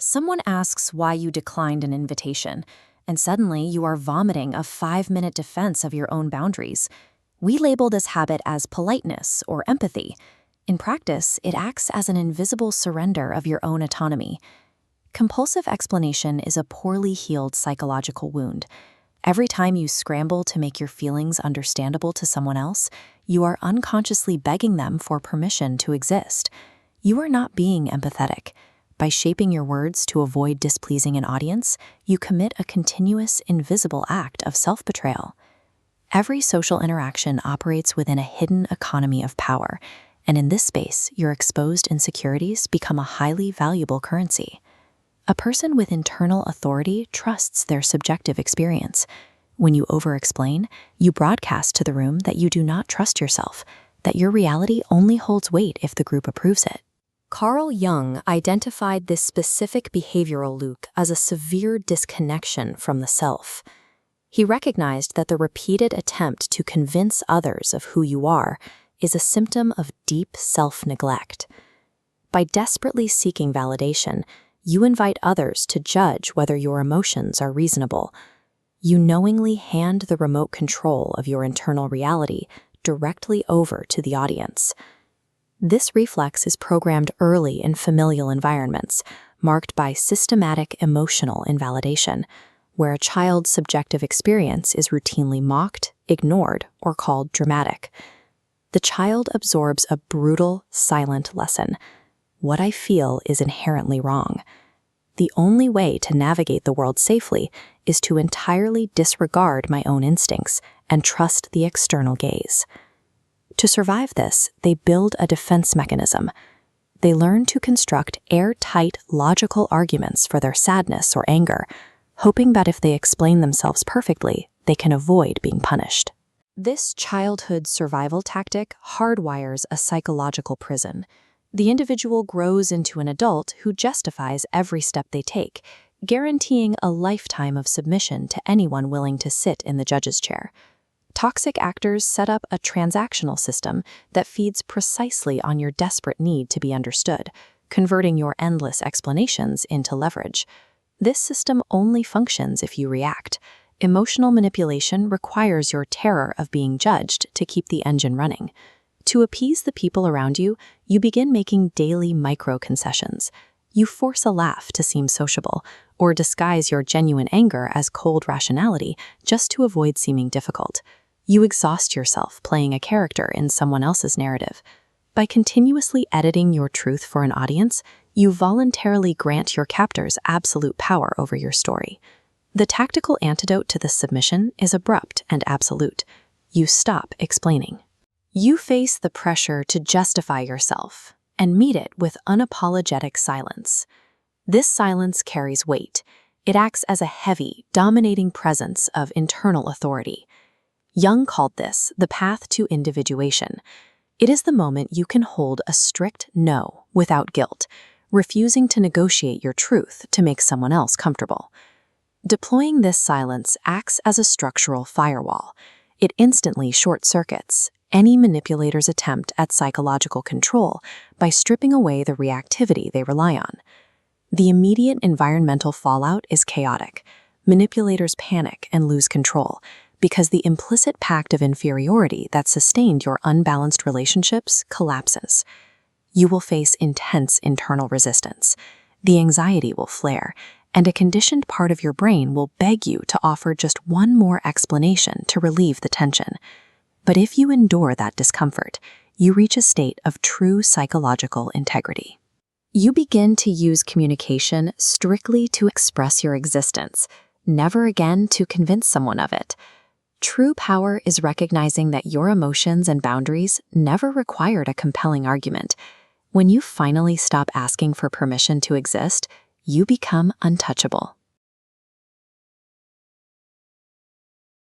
Someone asks why you declined an invitation, and suddenly you are vomiting a 5-minute defense of your own boundaries. We label this habit as politeness or empathy. In practice, it acts as an invisible surrender of your own autonomy. Compulsive explanation is a poorly healed psychological wound. Every time you scramble to make your feelings understandable to someone else, you are unconsciously begging them for permission to exist. You are not being empathetic. By shaping your words to avoid displeasing an audience, you commit a continuous, invisible act of self-betrayal. Every social interaction operates within a hidden economy of power, and in this space, your exposed insecurities become a highly valuable currency. A person with internal authority trusts their subjective experience. When you over-explain, you broadcast to the room that you do not trust yourself, that your reality only holds weight if the group approves it. Carl Jung identified this specific behavioral loop as a severe disconnection from the self. He recognized that the repeated attempt to convince others of who you are is a symptom of deep self-neglect. By desperately seeking validation, you invite others to judge whether your emotions are reasonable. You knowingly hand the remote control of your internal reality directly over to the audience. This reflex is programmed early in familial environments, marked by systematic emotional invalidation, where a child's subjective experience is routinely mocked, ignored, or called dramatic. The child absorbs a brutal, silent lesson. What I feel is inherently wrong. The only way to navigate the world safely is to entirely disregard my own instincts and trust the external gaze. To survive this, they build a defense mechanism. They learn to construct airtight, logical arguments for their sadness or anger, hoping that if they explain themselves perfectly, they can avoid being punished. This childhood survival tactic hardwires a psychological prison. The individual grows into an adult who justifies every step they take, guaranteeing a lifetime of submission to anyone willing to sit in the judge's chair. Toxic actors set up a transactional system that feeds precisely on your desperate need to be understood, converting your endless explanations into leverage. This system only functions if you react. Emotional manipulation requires your terror of being judged to keep the engine running. To appease the people around you, you begin making daily micro-concessions. You force a laugh to seem sociable, or disguise your genuine anger as cold rationality just to avoid seeming difficult. You exhaust yourself playing a character in someone else's narrative. By continuously editing your truth for an audience, you voluntarily grant your captors absolute power over your story. The tactical antidote to this submission is abrupt and absolute. You stop explaining. You face the pressure to justify yourself and meet it with unapologetic silence. This silence carries weight. It acts as a heavy, dominating presence of internal authority. Jung called this the path to individuation. It is the moment you can hold a strict no without guilt, refusing to negotiate your truth to make someone else comfortable. Deploying this silence acts as a structural firewall. It instantly short-circuits any manipulator's attempt at psychological control by stripping away the reactivity they rely on. The immediate environmental fallout is chaotic. Manipulators panic and lose control because the implicit pact of inferiority that sustained your unbalanced relationships collapses. You will face intense internal resistance. The anxiety will flare, and a conditioned part of your brain will beg you to offer just one more explanation to relieve the tension. But if you endure that discomfort, you reach a state of true psychological integrity. You begin to use communication strictly to express your existence, never again to convince someone of it. True power is recognizing that your emotions and boundaries never required a compelling argument. When you finally stop asking for permission to exist, you become untouchable.